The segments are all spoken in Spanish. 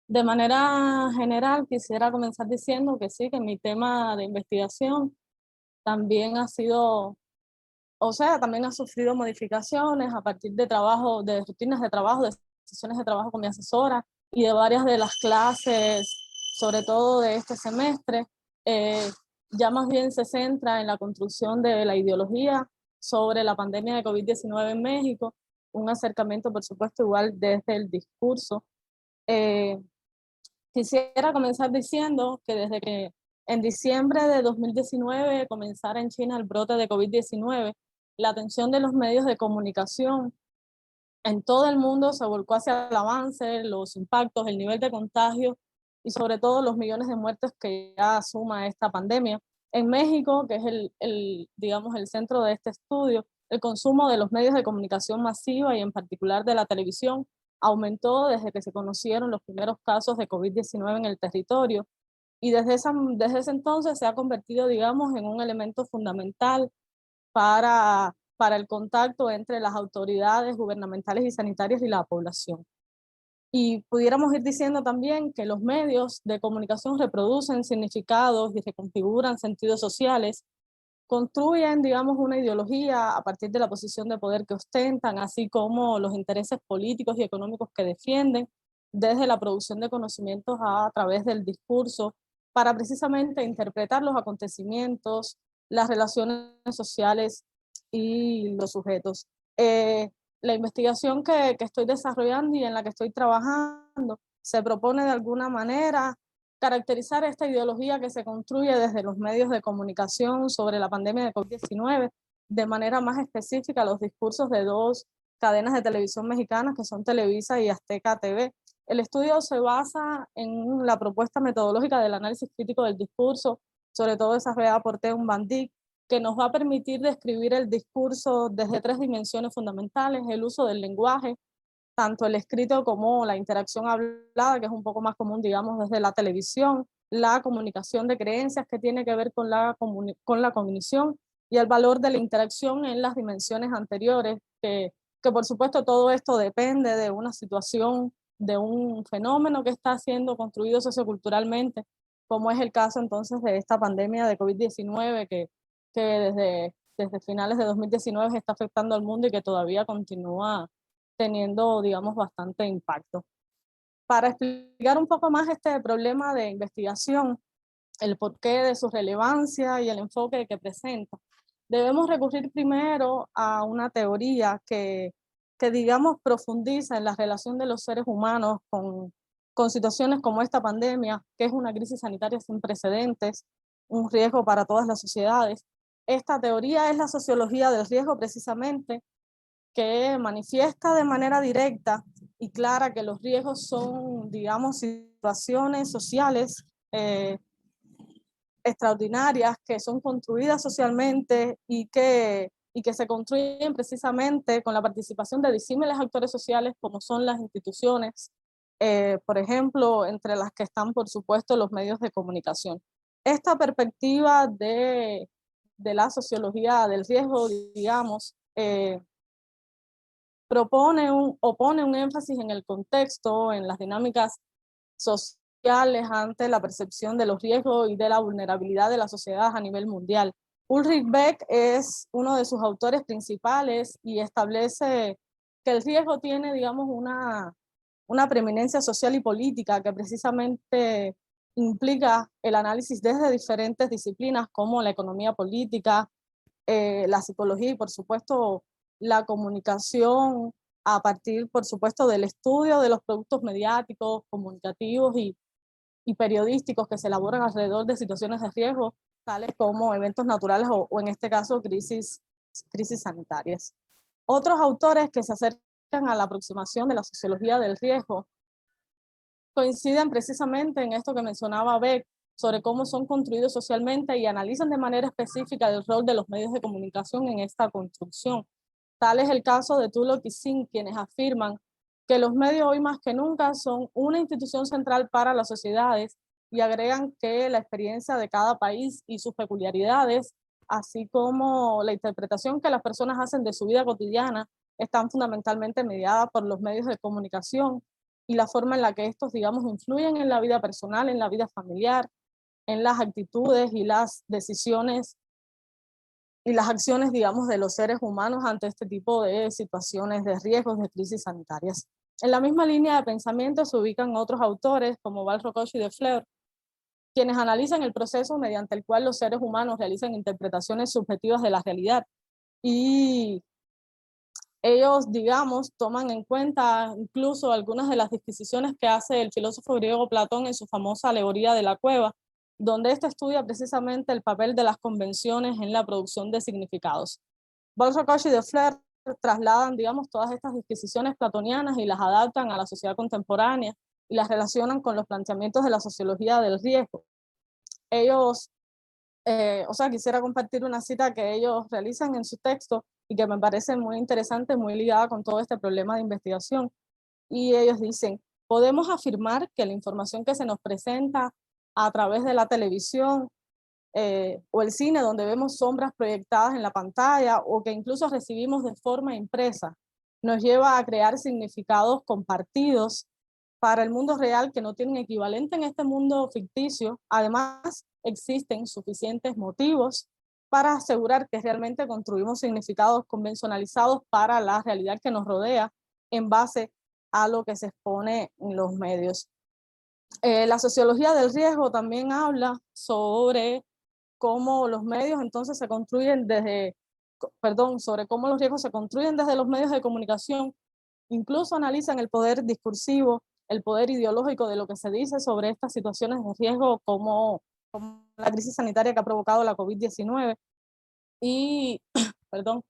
De manera general, quisiera comenzar diciendo que sí, que mi tema de investigación también ha sido, o sea, también ha sufrido modificaciones a partir de trabajo, de rutinas de trabajo, de sesiones de trabajo con mi asesora y de varias de las clases, sobre todo de este semestre. Eh, ya más bien se centra en la construcción de la ideología sobre la pandemia de COVID-19 en México, un acercamiento, por supuesto, igual desde el discurso. Eh, Quisiera comenzar diciendo que desde que en diciembre de 2019 comenzara en China el brote de COVID-19, la atención de los medios de comunicación en todo el mundo se volcó hacia el avance, los impactos, el nivel de contagio y sobre todo los millones de muertes que ya suma esta pandemia. En México, que es digamos, el centro de este estudio, el consumo de los medios de comunicación masiva y en particular de la televisión aumentó desde que se conocieron los primeros casos de COVID-19 en el territorio y desde ese entonces se ha convertido, digamos, en un elemento fundamental para el contacto entre las autoridades gubernamentales y sanitarias y la población. Y pudiéramos ir diciendo también que los medios de comunicación reproducen significados y reconfiguran sentidos sociales, construyen, digamos, una ideología a partir de la posición de poder que ostentan, así como los intereses políticos y económicos que defienden, desde la producción de conocimientos a través del discurso, para precisamente interpretar los acontecimientos, las relaciones sociales y los sujetos. La investigación que estoy desarrollando y en la que estoy trabajando se propone de alguna manera caracterizar esta ideología que se construye desde los medios de comunicación sobre la pandemia de COVID-19, de manera más específica los discursos de dos cadenas de televisión mexicanas que son Televisa y Azteca TV. El estudio se basa en la propuesta metodológica del análisis crítico del discurso, sobre todo desarrollada por Teun Van Dijk, que nos va a permitir describir el discurso desde tres dimensiones fundamentales: el uso del lenguaje, tanto el escrito como la interacción hablada, que es un poco más común, digamos, desde la televisión, la comunicación de creencias que tiene que ver con la cognición y el valor de la interacción en las dimensiones anteriores, que por supuesto todo esto depende de una situación, de un fenómeno que está siendo construido socioculturalmente, como es el caso entonces de esta pandemia de COVID-19 que desde finales de 2019 está afectando al mundo y que todavía continúa teniendo, digamos, bastante impacto. Para explicar un poco más este problema de investigación, el porqué de su relevancia y el enfoque que presenta, debemos recurrir primero a una teoría que digamos, profundiza en la relación de los seres humanos con situaciones como esta pandemia, que es una crisis sanitaria sin precedentes, un riesgo para todas las sociedades. Esta teoría es la sociología del riesgo precisamente, que manifiesta de manera directa y clara que los riesgos son, digamos, situaciones sociales extraordinarias que son construidas socialmente y que se construyen precisamente con la participación de disímiles actores sociales como son las instituciones, por ejemplo, entre las que están, por supuesto, los medios de comunicación. Esta perspectiva de la sociología del riesgo, digamos, o pone un énfasis en el contexto, en las dinámicas sociales ante la percepción de los riesgos y de la vulnerabilidad de la sociedad a nivel mundial. Ulrich Beck es uno de sus autores principales y establece que el riesgo tiene, digamos, una preeminencia social y política que precisamente implica el análisis desde diferentes disciplinas como la economía política, la psicología y por supuesto la comunicación a partir, por supuesto, del estudio de los productos mediáticos, comunicativos y periodísticos que se elaboran alrededor de situaciones de riesgo, tales como eventos naturales o en este caso crisis sanitarias. Otros autores que se acercan a la aproximación de la sociología del riesgo coinciden precisamente en esto que mencionaba Beck, sobre cómo son construidos socialmente y analizan de manera específica el rol de los medios de comunicación en esta construcción. Tal es el caso de Tulloch y Singh, quienes afirman que los medios hoy más que nunca son una institución central para las sociedades y agregan que la experiencia de cada país y sus peculiaridades, así como la interpretación que las personas hacen de su vida cotidiana, están fundamentalmente mediadas por los medios de comunicación y la forma en la que estos, digamos, influyen en la vida personal, en la vida familiar, en las actitudes y las decisiones y las acciones, digamos, de los seres humanos ante este tipo de situaciones de riesgos, de crisis sanitarias. En la misma línea de pensamiento se ubican otros autores como Val-Rokoch y de Fleur, quienes analizan el proceso mediante el cual los seres humanos realizan interpretaciones subjetivas de la realidad. Y ellos, digamos, toman en cuenta incluso algunas de las disquisiciones que hace el filósofo griego Platón en su famosa alegoría de la cueva, donde éste estudia precisamente el papel de las convenciones en la producción de significados. Val-Rokoch y de Fleur trasladan, digamos, todas estas disquisiciones platonianas y las adaptan a la sociedad contemporánea y las relacionan con los planteamientos de la sociología del riesgo. Ellos, quisiera compartir una cita que ellos realizan en su texto y que me parece muy interesante, muy ligada con todo este problema de investigación. Y ellos dicen, podemos afirmar que la información que se nos presenta a través de la televisión o el cine, donde vemos sombras proyectadas en la pantalla o que incluso recibimos de forma impresa, nos lleva a crear significados compartidos para el mundo real que no tienen equivalente en este mundo ficticio. Además, existen suficientes motivos para asegurar que realmente construimos significados convencionalizados para la realidad que nos rodea en base a lo que se expone en los medios. La sociología del riesgo también habla sobre cómo los medios entonces se construyen sobre cómo los riesgos se construyen desde los medios de comunicación. Incluso analizan el poder discursivo, el poder ideológico de lo que se dice sobre estas situaciones de riesgo como la crisis sanitaria que ha provocado la COVID-19. Y, perdón,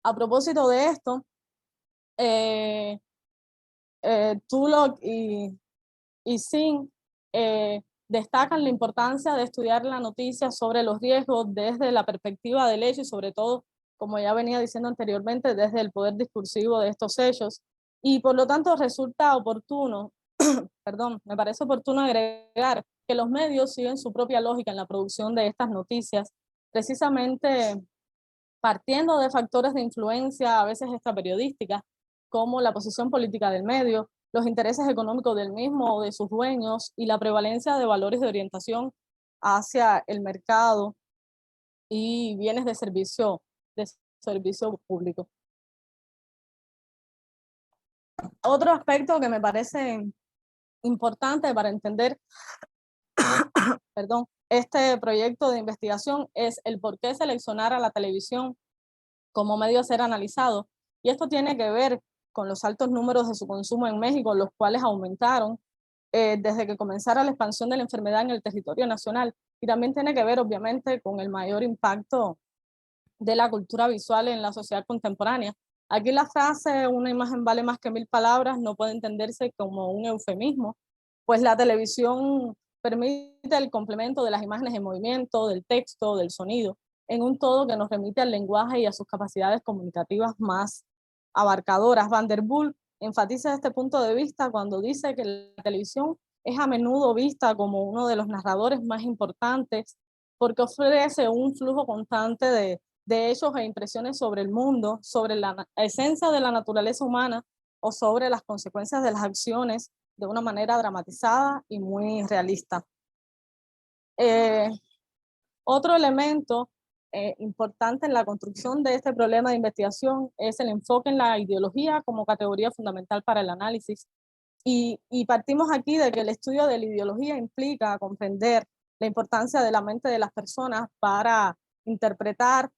a propósito de esto, Tulloch y Singh destacan la importancia de estudiar la noticia sobre los riesgos desde la perspectiva del hecho y sobre todo, como ya venía diciendo anteriormente, desde el poder discursivo de estos hechos. Y por lo tanto resulta oportuno, me parece oportuno agregar que los medios siguen su propia lógica en la producción de estas noticias, precisamente partiendo de factores de influencia a veces extraperiodísticas, como la posición política del medio, los intereses económicos del mismo o de sus dueños y la prevalencia de valores de orientación hacia el mercado y bienes de servicio público. Otro aspecto que me parece importante para entender este proyecto de investigación es el por qué seleccionar a la televisión como medio a ser analizado. Y esto tiene que ver con los altos números de su consumo en México, los cuales aumentaron desde que comenzara la expansión de la enfermedad en el territorio nacional. Y también tiene que ver, obviamente, con el mayor impacto de la cultura visual en la sociedad contemporánea. Aquí la frase "una imagen vale más que 1000 palabras" no puede entenderse como un eufemismo, pues la televisión permite el complemento de las imágenes en movimiento, del texto, del sonido, en un todo que nos remite al lenguaje y a sus capacidades comunicativas más abarcadoras. Van der Bulk enfatiza este punto de vista cuando dice que la televisión es a menudo vista como uno de los narradores más importantes porque ofrece un flujo constante de hechos e impresiones sobre el mundo, sobre la esencia de la naturaleza humana o sobre las consecuencias de las acciones de una manera dramatizada y muy realista. Otro elemento importante en la construcción de este problema de investigación es el enfoque en la ideología como categoría fundamental para el análisis. Y partimos aquí de que el estudio de la ideología implica comprender la importancia de la mente de las personas para interpretar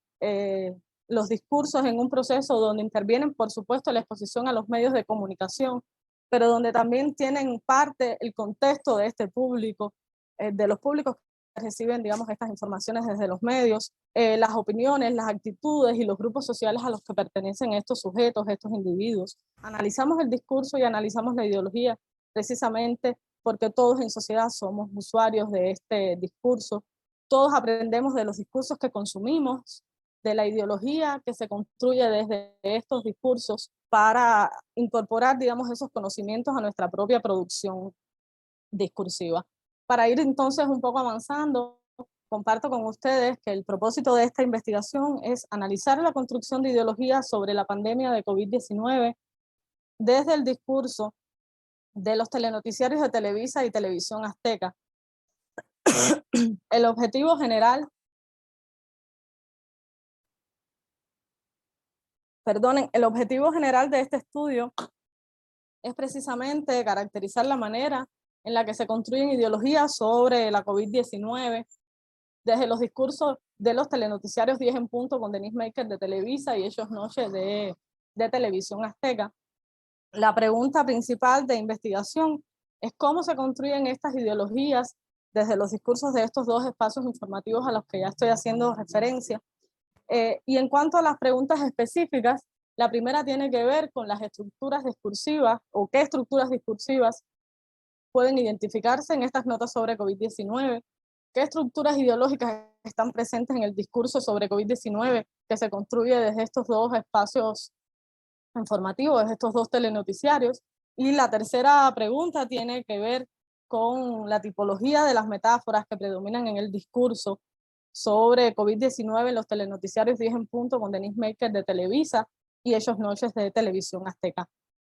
los discursos en un proceso donde intervienen, por supuesto, la exposición a los medios de comunicación, pero donde también tienen parte el contexto de este público, de los públicos que reciben, digamos, estas informaciones desde los medios, las opiniones, las actitudes y los grupos sociales a los que pertenecen estos sujetos, estos individuos. Analizamos el discurso y analizamos la ideología precisamente porque todos en sociedad somos usuarios de este discurso. Todos aprendemos de los discursos que consumimos, de la ideología que se construye desde estos discursos para incorporar, digamos, esos conocimientos a nuestra propia producción discursiva. Para ir entonces un poco avanzando, comparto con ustedes que el propósito de esta investigación es analizar la construcción de ideología sobre la pandemia de COVID-19 desde el discurso de los telenoticiarios de Televisa y Televisión Azteca. El objetivo general, el objetivo general de este estudio es precisamente caracterizar la manera en la que se construyen ideologías sobre la COVID-19, desde los discursos de los telenoticiarios 10 en punto con Denise Maker de Televisa y Ellos Noche de Televisión Azteca. La pregunta principal de investigación es cómo se construyen estas ideologías desde los discursos de estos dos espacios informativos a los que ya estoy haciendo referencia. Y en cuanto a las preguntas específicas, la primera tiene que ver con las estructuras discursivas o qué estructuras discursivas pueden identificarse en estas notas sobre COVID-19, qué estructuras ideológicas están presentes en el discurso sobre COVID-19 que se construye desde estos dos espacios informativos, desde estos dos telenoticiarios. Y la tercera pregunta tiene que ver con la tipología de las metáforas que predominan en el discurso sobre COVID-19 en los telenoticiarios 10 en punto con Denise Maker de Televisa y Ellos Noches de Televisión Azteca.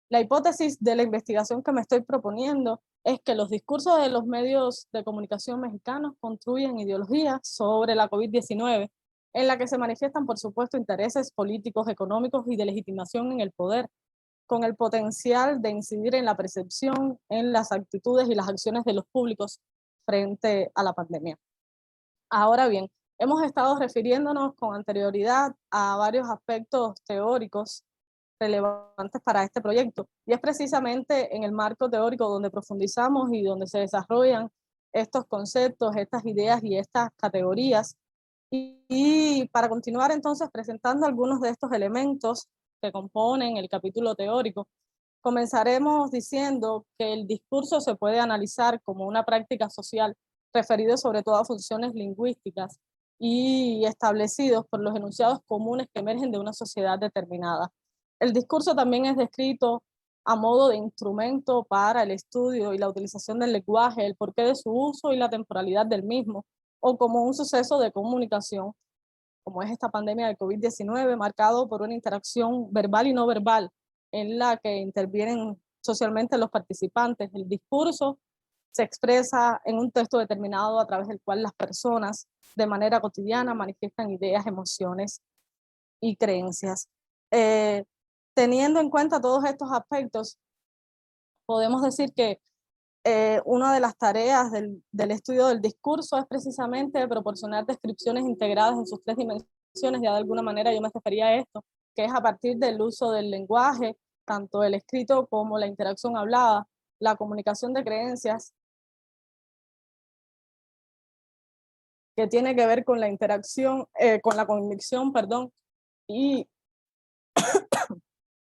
La hipótesis de la investigación que me estoy proponiendo es que los discursos de los medios de comunicación mexicanos construyen ideologías sobre la COVID-19 en la que se manifiestan, por supuesto, intereses políticos, económicos y de legitimación en el poder, con el potencial de incidir en la percepción, en las actitudes y las acciones de los públicos frente a la pandemia. Ahora bien, hemos estado refiriéndonos con anterioridad a varios aspectos teóricos relevantes para este proyecto, y es precisamente en el marco teórico donde profundizamos y donde se desarrollan estos conceptos, estas ideas y estas categorías. Y para continuar entonces presentando algunos de estos elementos que componen el capítulo teórico, comenzaremos diciendo que el discurso se puede analizar como una práctica social referido sobre todo a funciones lingüísticas y establecidos por los enunciados comunes que emergen de una sociedad determinada. El discurso también es descrito a modo de instrumento para el estudio y la utilización del lenguaje, el porqué de su uso y la temporalidad del mismo, o como un suceso de comunicación, como es esta pandemia de COVID-19, marcado por una interacción verbal y no verbal, en la que intervienen socialmente los participantes. El discurso se expresa en un texto determinado a través del cual las personas de manera cotidiana manifiestan ideas, emociones y creencias. Teniendo en cuenta todos estos aspectos, podemos decir que una de las tareas del estudio del discurso es precisamente proporcionar descripciones integradas en sus tres dimensiones. Ya de alguna manera yo me refería a esto, que es a partir del uso del lenguaje, tanto el escrito como la interacción hablada, la comunicación de creencias, que tiene que ver con la interacción, con la convicción, perdón, y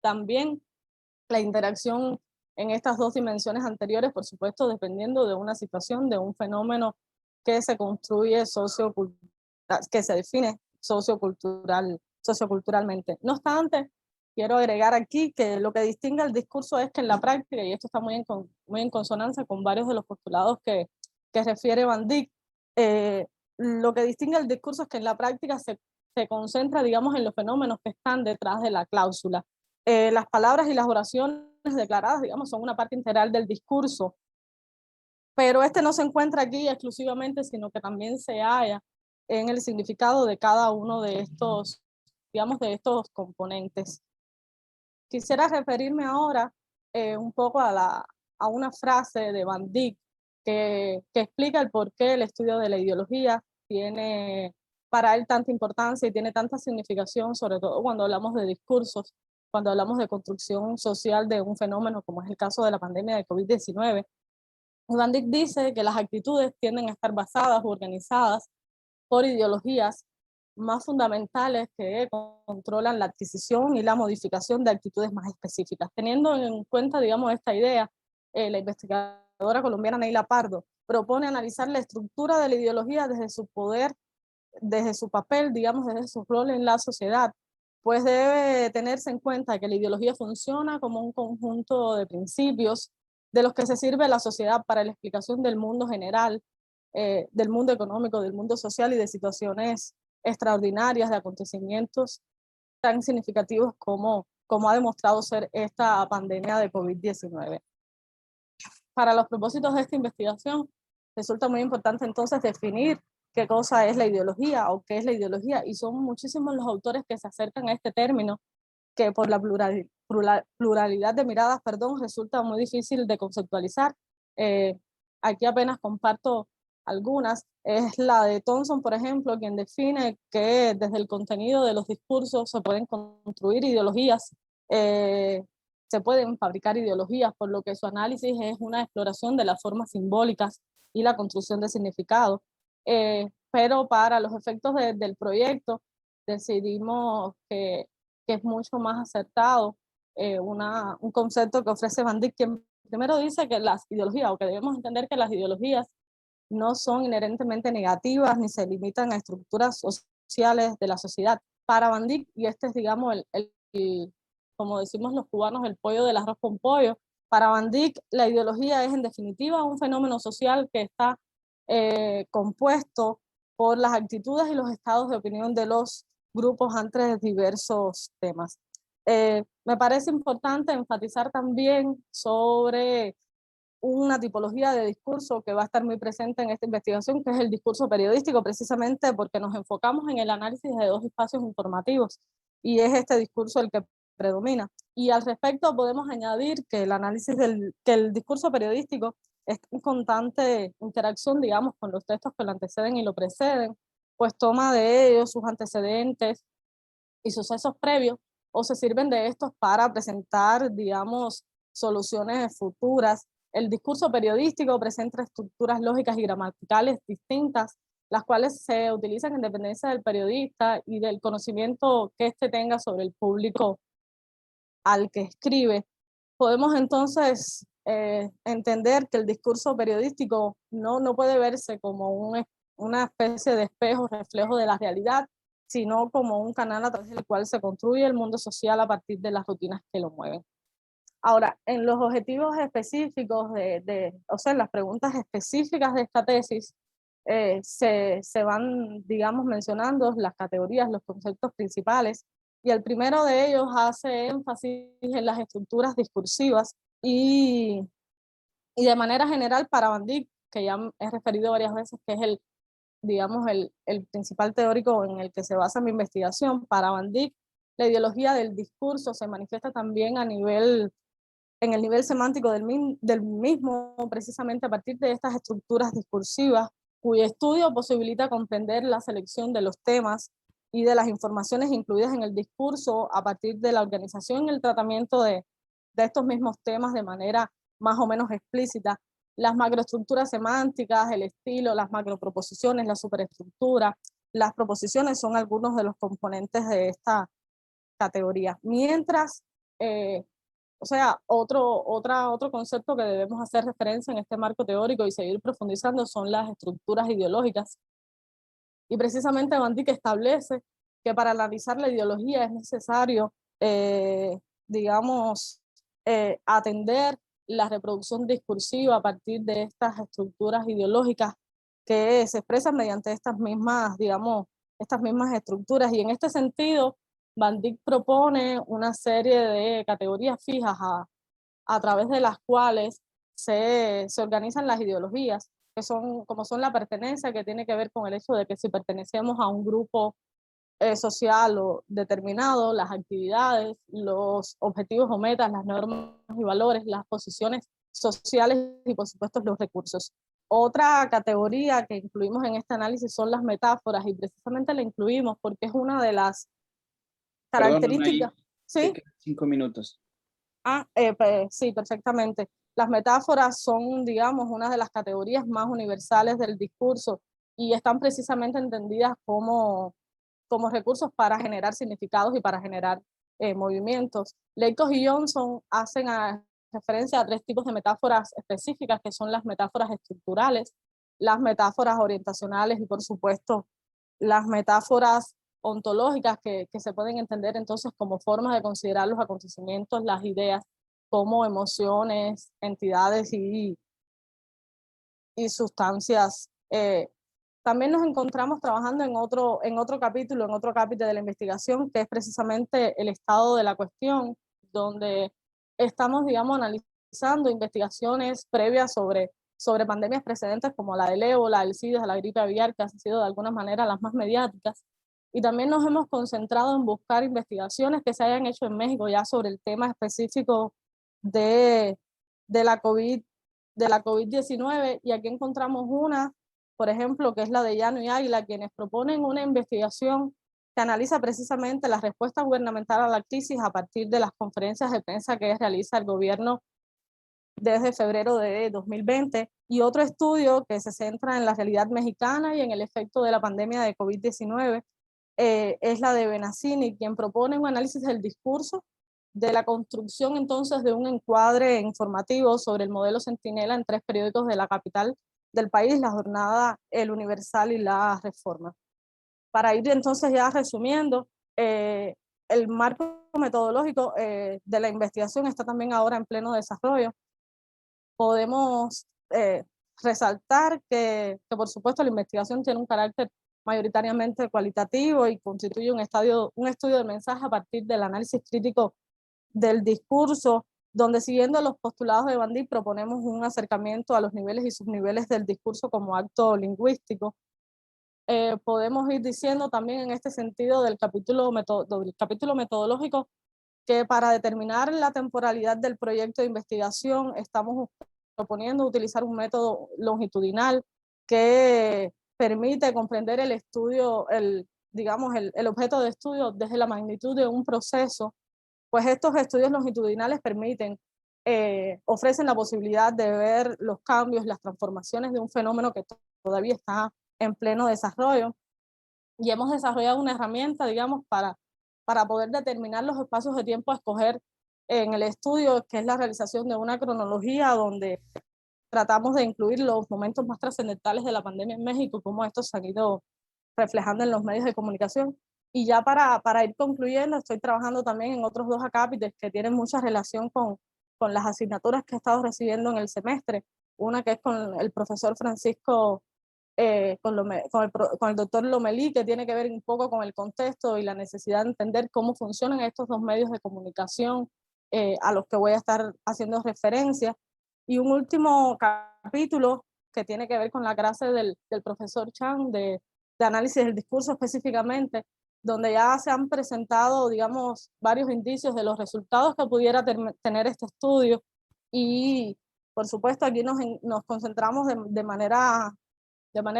también la interacción en estas dos dimensiones anteriores, por supuesto, dependiendo de una situación, de un fenómeno que se construye que se define socioculturalmente. No obstante, quiero agregar aquí que lo que distingue el discurso es que en la práctica, y esto está muy en consonancia con varios de los postulados que refiere Van Dijk, lo que distingue el discurso es que en la práctica se concentra, digamos, en los fenómenos que están detrás de la cláusula. Las palabras y las oraciones declaradas, digamos, son una parte integral del discurso, pero este no se encuentra aquí exclusivamente, sino que también se halla en el significado de cada uno de estos, digamos, de estos componentes. Quisiera referirme ahora un poco a una frase de Van Dijk que explica el por qué el estudio de la ideología tiene para él tanta importancia y tiene tanta significación, sobre todo cuando hablamos de discursos, cuando hablamos de construcción social de un fenómeno como es el caso de la pandemia de COVID-19. Van Dijk dice que las actitudes tienden a estar basadas o organizadas por ideologías más fundamentales que controlan la adquisición y la modificación de actitudes más específicas. Teniendo en cuenta, digamos, esta idea, la investigadora colombiana Neila Pardo propone analizar la estructura de la ideología desde su poder, desde su papel, digamos, desde su rol en la sociedad, pues debe tenerse en cuenta que la ideología funciona como un conjunto de principios de los que se sirve la sociedad para la explicación del mundo general, del mundo económico, del mundo social y de situaciones extraordinarias, de acontecimientos tan significativos como como ha demostrado ser esta pandemia de COVID-19. Para los propósitos de esta investigación, resulta muy importante entonces definir qué cosa es la ideología o qué es la ideología, y son muchísimos los autores que se acercan a este término, que por la pluralidad de miradas, resulta muy difícil de conceptualizar. Aquí apenas comparto algunas. Es la de Thompson, por ejemplo, quien define que desde el contenido de los discursos se pueden construir ideologías, se pueden fabricar ideologías, por lo que su análisis es una exploración de las formas simbólicas y la construcción de significado. Pero para los efectos del proyecto decidimos que es mucho más acertado un concepto que ofrece Van Dijk, quien primero dice que las ideologías, o que debemos entender que las ideologías no son inherentemente negativas ni se limitan a estructuras sociales de la sociedad. Para Van Dijk, y este es, digamos, como decimos los cubanos, el pollo del arroz con pollo, para Van Dijk la ideología es en definitiva un fenómeno social que está compuesto por las actitudes y los estados de opinión de los grupos ante diversos temas. Me parece importante enfatizar también sobre una tipología de discurso que va a estar muy presente en esta investigación, que es el discurso periodístico, precisamente porque nos enfocamos en el análisis de dos espacios informativos, y es este discurso el que predomina. Y al respecto podemos añadir que el análisis que el discurso periodístico es en constante interacción, digamos, con los textos que lo anteceden y lo preceden, pues toma de ellos sus antecedentes y sucesos previos, o se sirven de estos para presentar, digamos, soluciones futuras. El discurso periodístico presenta estructuras lógicas y gramaticales distintas, las cuales se utilizan en dependencia del periodista y del conocimiento que éste tenga sobre el público al que escribe. Podemos entonces entender que el discurso periodístico no puede verse como una especie de espejo, reflejo de la realidad, sino como un canal a través del cual se construye el mundo social a partir de las rutinas que lo mueven. Ahora, en los objetivos específicos, o sea, en las preguntas específicas de esta tesis, se van, digamos, mencionando las categorías, los conceptos principales, y el primero de ellos hace énfasis en las estructuras discursivas y de manera general para Van Dijk, que ya he referido varias veces, que es digamos, el principal teórico en el que se basa mi investigación. Para Van Dijk, la ideología del discurso se manifiesta también en el nivel semántico del mismo, precisamente a partir de estas estructuras discursivas, cuyo estudio posibilita comprender la selección de los temas y de las informaciones incluidas en el discurso a partir de la organización y el tratamiento de estos mismos temas de manera más o menos explícita. Las macroestructuras semánticas, el estilo, las macroproposiciones, la superestructura, las proposiciones son algunos de los componentes de esta categoría. Mientras, o sea, otro concepto que debemos hacer referencia en este marco teórico y seguir profundizando son las estructuras ideológicas. Y precisamente Van Dijk establece que para analizar la ideología es necesario, digamos, atender la reproducción discursiva a partir de estas estructuras ideológicas que se expresan mediante estas mismas, digamos, estas mismas estructuras. Y en este sentido, Van Dijk propone una serie de categorías fijas a través de las cuales se organizan las ideologías, que como son la pertenencia, que tiene que ver con el hecho de que si pertenecemos a un grupo social o determinado, las actividades, los objetivos o metas, las normas y valores, las posiciones sociales y por supuesto los recursos. Otra categoría que incluimos en este análisis son las metáforas, y precisamente la incluimos porque es una de las características. ¿Sí? 5 minutos. Sí, perfectamente. Las metáforas son, digamos, una de las categorías más universales del discurso y están precisamente entendidas como recursos para generar significados y para generar movimientos. Leitos y Johnson hacen referencia a 3 tipos de metáforas específicas, que son las metáforas estructurales, las metáforas orientacionales y, por supuesto, las metáforas ontológicas que se pueden entender entonces como formas de considerar los acontecimientos, las ideas, como emociones, entidades y sustancias. También nos encontramos trabajando en otro capítulo de la investigación, que es precisamente el estado de la cuestión, donde estamos, digamos, analizando investigaciones previas sobre pandemias precedentes como la del ébola, el SIDA, la gripe aviar, que han sido de alguna manera las más mediáticas. Y también nos hemos concentrado en buscar investigaciones que se hayan hecho en México ya sobre el tema específico de la COVID-19, y aquí encontramos una, por ejemplo, que es la de Llano y Águila, quienes proponen una investigación que analiza precisamente la respuesta gubernamental a la crisis a partir de las conferencias de prensa que realiza el gobierno desde febrero de 2020, y otro estudio que se centra en la realidad mexicana y en el efecto de la pandemia de COVID-19 es la de Benassini, quien propone un análisis del discurso, de la construcción entonces de un encuadre informativo sobre el modelo Centinela en 3 periódicos de la capital del país, La Jornada, El Universal y La Reforma. Para ir entonces ya resumiendo, el marco metodológico de la investigación está también ahora en pleno desarrollo. Podemos resaltar que por supuesto la investigación tiene un carácter mayoritariamente cualitativo y constituye un estudio del mensaje a partir del análisis crítico del discurso, donde siguiendo los postulados de Bandit proponemos un acercamiento a los niveles y subniveles del discurso como acto lingüístico. Podemos ir diciendo también en este sentido del capítulo metodológico que para determinar la temporalidad del proyecto de investigación estamos proponiendo utilizar un método longitudinal que permite comprender el estudio, digamos, el objeto de estudio desde la magnitud de un proceso. Pues estos estudios longitudinales ofrecen la posibilidad de ver los cambios, las transformaciones de un fenómeno que todavía está en pleno desarrollo, y hemos desarrollado una herramienta, digamos, para poder determinar los espacios de tiempo a escoger en el estudio, que es la realización de una cronología donde tratamos de incluir los momentos más trascendentales de la pandemia en México, cómo estos se han ido reflejando en los medios de comunicación. Y ya para ir concluyendo, estoy trabajando también en otros 2 acápites que tienen mucha relación con las asignaturas que he estado recibiendo en el semestre. Una que es con el profesor Francisco, con el doctor Lomelí, que tiene que ver un poco con el contexto y la necesidad de entender cómo funcionan estos 2 medios de comunicación a los que voy a estar haciendo referencia. Y un último capítulo que tiene que ver con la clase del profesor Chan de análisis del discurso específicamente, donde ya se han presentado, digamos, varios indicios de los resultados que pudiera tener este estudio. Y, por supuesto, aquí nos concentramos de manera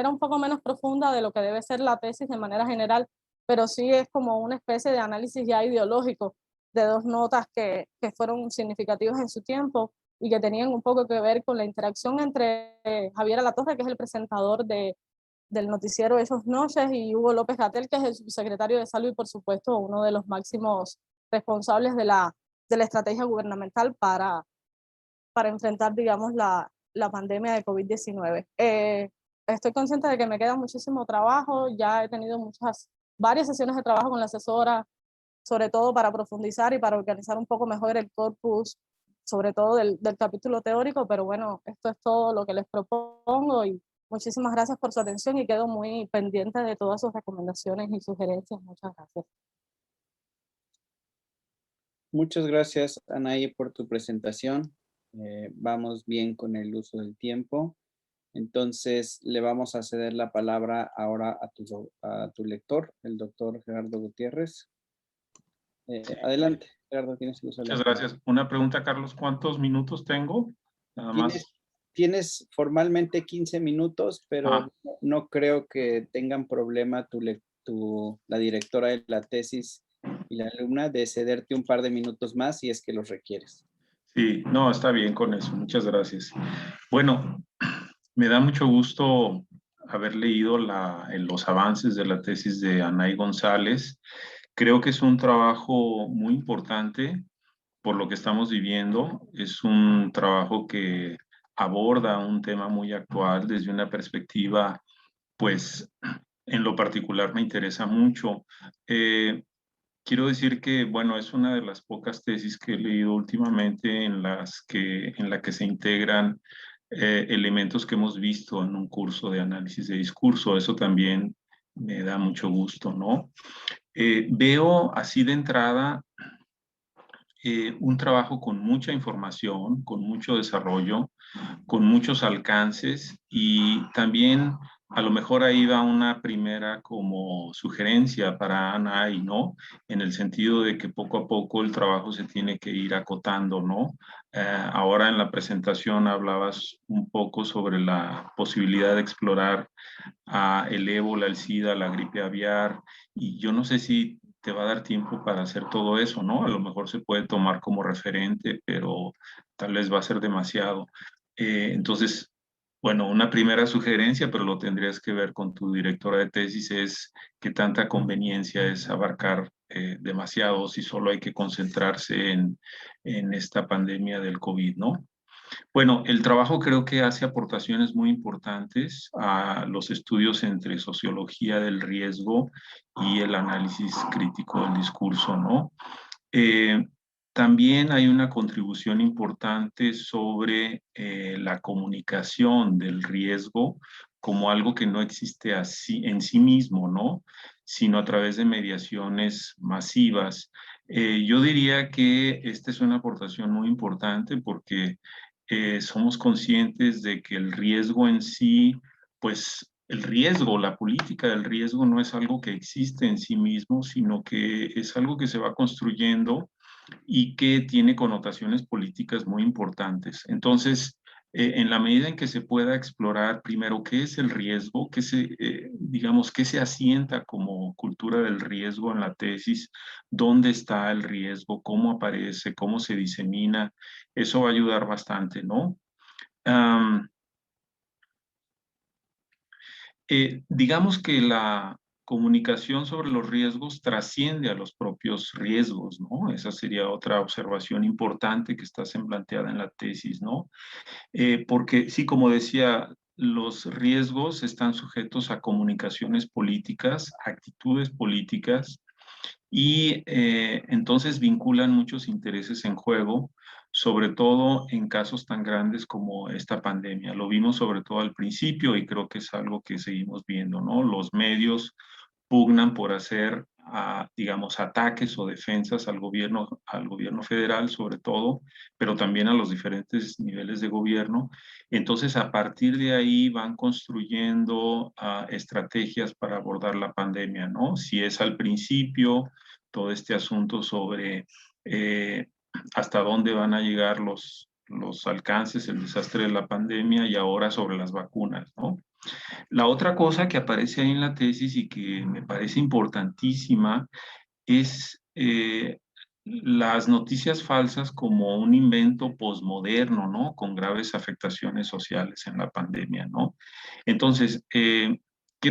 un poco menos profunda de lo que debe ser la tesis de manera general, pero sí es como una especie de análisis ya ideológico de 2 notas que fueron significativas en su tiempo y que tenían un poco que ver con la interacción entre Javier Alatorre, que es el presentador del noticiero Esos Noches, y Hugo López-Gatell, que es el subsecretario de Salud y, por supuesto, uno de los máximos responsables de la estrategia gubernamental para enfrentar, digamos, la pandemia de COVID-19. Estoy consciente de que me queda muchísimo trabajo, ya he tenido varias sesiones de trabajo con la asesora, sobre todo para profundizar y para organizar un poco mejor el corpus, sobre todo del capítulo teórico, pero bueno, esto es todo lo que les propongo y muchísimas gracias por su atención y quedo muy pendiente de todas sus recomendaciones y sugerencias. Muchas gracias. Muchas gracias, Anaí, por tu presentación. Vamos bien con el uso del tiempo. Entonces, le vamos a ceder la palabra ahora a tu lector, el doctor Gerardo Gutiérrez. Adelante, Gerardo, tienes el uso de la palabra. Muchas gracias. Una pregunta, Carlos, ¿cuántos minutos tengo? Nada más. Tienes formalmente 15 minutos, pero no creo que tengan problema la directora de la tesis y la alumna de cederte un par de minutos más si es que los requieres. Sí, no, está bien con eso. Muchas gracias. Bueno, me da mucho gusto haber leído los avances de la tesis de Anaí González. Creo que es un trabajo muy importante por lo que estamos viviendo. Es un trabajo que aborda un tema muy actual desde una perspectiva, pues, en lo particular me interesa mucho. Quiero decir que, bueno, es una de las pocas tesis que he leído últimamente en la que se integran elementos que hemos visto en un curso de análisis de discurso. Eso también me da mucho gusto, ¿no? Veo así de entrada un trabajo con mucha información, con mucho desarrollo, con muchos alcances, y también a lo mejor ahí va una primera como sugerencia para Anay, ¿no? En el sentido de que poco a poco el trabajo se tiene que ir acotando, ¿no? Ahora en la presentación hablabas un poco sobre la posibilidad de explorar el ébola, el SIDA, la gripe aviar, y yo no sé si te va a dar tiempo para hacer todo eso, ¿no? A lo mejor se puede tomar como referente, pero tal vez va a ser demasiado. Entonces, bueno, una primera sugerencia, pero lo tendrías que ver con tu directora de tesis, es qué tanta conveniencia es abarcar demasiado si solo hay que concentrarse en esta pandemia del COVID, ¿no? Bueno, el trabajo creo que hace aportaciones muy importantes a los estudios entre sociología del riesgo y el análisis crítico del discurso, ¿no? Eh, También hay una contribución importante sobre la comunicación del riesgo como algo que no existe así en sí mismo, ¿no? Sino a través de mediaciones masivas. Yo diría que esta es una aportación muy importante porque somos conscientes de que el riesgo en sí, pues el riesgo, la política del riesgo no es algo que existe en sí mismo, sino que es algo que se va construyendo y que tiene connotaciones políticas muy importantes. Entonces, en la medida en que se pueda explorar primero qué es el riesgo, digamos, qué se asienta como cultura del riesgo en la tesis, dónde está el riesgo, cómo aparece, cómo se disemina, eso va a ayudar bastante, ¿no? Um, digamos que la comunicación sobre los riesgos trasciende a los propios riesgos, ¿no? Esa sería otra observación importante que está planteada en la tesis, ¿no? Porque sí, como decía, los riesgos están sujetos a comunicaciones políticas, actitudes políticas, y entonces vinculan muchos intereses en juego, sobre todo en casos tan grandes como esta pandemia. Lo vimos sobre todo al principio y creo que es algo que seguimos viendo, ¿no? Los medios pugnan por hacer, digamos, ataques o defensas al gobierno federal sobre todo, pero también a los diferentes niveles de gobierno. Entonces, a partir de ahí van construyendo estrategias para abordar la pandemia, ¿no? Si es al principio todo este asunto sobre hasta dónde van a llegar los alcances, el desastre de la pandemia, y ahora sobre las vacunas, ¿no? La otra cosa que aparece ahí en la tesis y que me parece importantísima es las noticias falsas como un invento posmoderno, ¿no? Con graves afectaciones sociales en la pandemia, ¿no? Entonces, ¿qué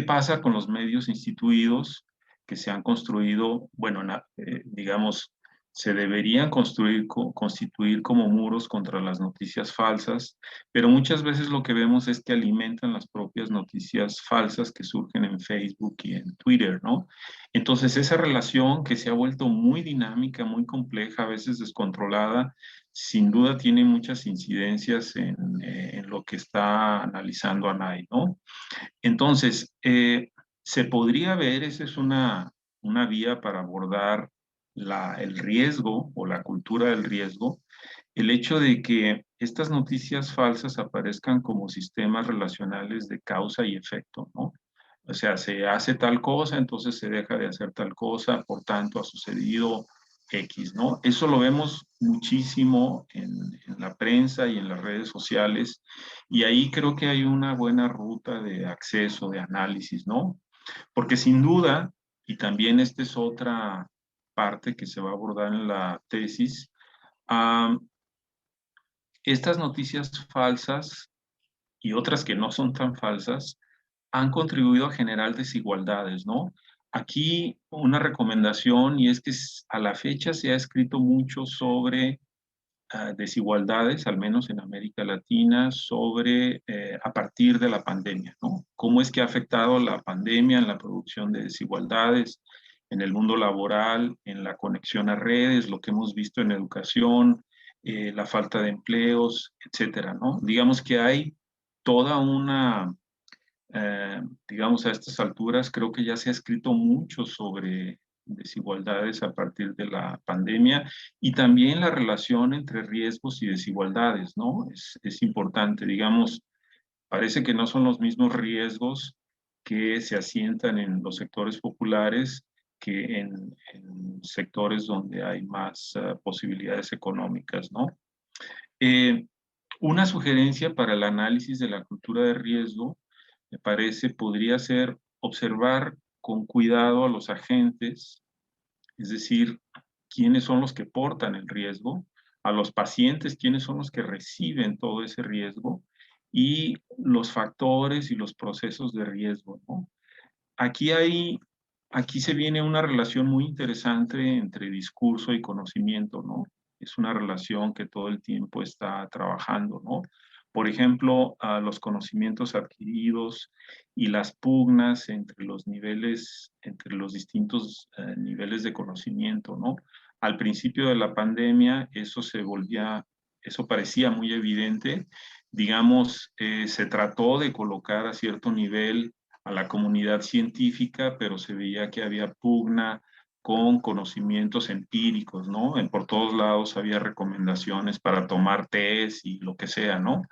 pasa con los medios instituidos que se han construido, bueno, digamos, se deberían constituir como muros contra las noticias falsas, pero muchas veces lo que vemos es que alimentan las propias noticias falsas que surgen en Facebook y en Twitter, ¿no? Entonces, esa relación que se ha vuelto muy dinámica, muy compleja, a veces descontrolada, sin duda tiene muchas incidencias en lo que está analizando Anay, ¿no? Entonces, se podría ver, esa es una vía para abordar el riesgo o la cultura del riesgo, el hecho de que estas noticias falsas aparezcan como sistemas relacionales de causa y efecto, ¿no? O sea, se hace tal cosa, entonces se deja de hacer tal cosa, por tanto ha sucedido X, ¿no? Eso lo vemos muchísimo en la prensa y en las redes sociales, y ahí creo que hay una buena ruta de acceso, de análisis, ¿no? Porque sin duda, y también esta es otra parte que se va a abordar en la tesis, estas noticias falsas y otras que no son tan falsas han contribuido a generar desigualdades, ¿no? Aquí una recomendación, y es que a la fecha se ha escrito mucho sobre desigualdades, al menos en América Latina, sobre a partir de la pandemia, ¿no? ¿Cómo es que ha afectado la pandemia en la producción de desigualdades, en el mundo laboral, en la conexión a redes, lo que hemos visto en educación, la falta de empleos, etcétera, ¿no? Digamos que hay toda digamos, a estas alturas, creo que ya se ha escrito mucho sobre desigualdades a partir de la pandemia y también la relación entre riesgos y desigualdades, ¿no? Es importante, digamos, parece que no son los mismos riesgos que se asientan en los sectores populares que en sectores donde hay más posibilidades económicas, ¿no? Eh, una sugerencia para el análisis de la cultura de riesgo, me parece, podría ser observar con cuidado a los agentes, es decir, quiénes son los que portan el riesgo, a los pacientes, quiénes son los que reciben todo ese riesgo, y los factores y los procesos de riesgo, ¿no? Aquí se viene una relación muy interesante entre discurso y conocimiento, ¿no? Es una relación que todo el tiempo está trabajando, ¿no? Por ejemplo, los conocimientos adquiridos y las pugnas entre los niveles, entre los distintos niveles de conocimiento, ¿no? Al principio de la pandemia eso parecía muy evidente. Digamos, se trató de colocar a cierto nivel a la comunidad científica, pero se veía que había pugna con conocimientos empíricos, ¿no? Por todos lados había recomendaciones para tomar test y lo que sea, ¿no?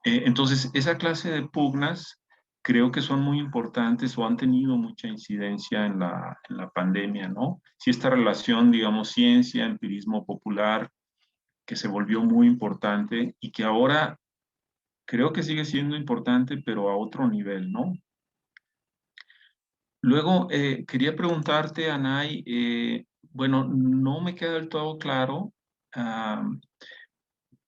Entonces, esa clase de pugnas creo que son muy importantes o han tenido mucha incidencia en la pandemia, ¿no? Si esta relación, digamos, ciencia, empirismo popular, que se volvió muy importante y que ahora creo que sigue siendo importante, pero a otro nivel, ¿no? Luego, quería preguntarte, Anay, bueno, no me queda del todo claro